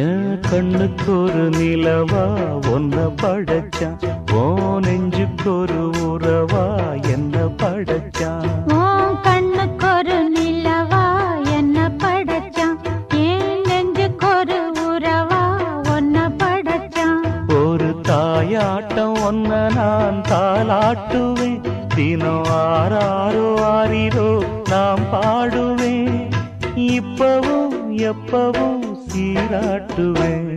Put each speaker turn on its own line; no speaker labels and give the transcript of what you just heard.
என் கண்ணுக்கு ஒரு நிலவா ஒன்ன படைச்சான், ஓ நெஞ்சுக்கு ஒரு உறவா என்ன படைச்சான்.
உன் கண்ணுக்கு ஒரு நிலவா என்ன படைச்சான், என் நெஞ்சுக்கு ஒரு உறவா ஒன்ன படைச்சான்.
ஒரு தாயாட்டம் ஒன்ன நான் தாலாட்டுவேன், தினம் ஆறாரோ ஆறிரோ நாம் பாடுவேன், இப்பவும் எப்பவும் சீராட்டுவேன்.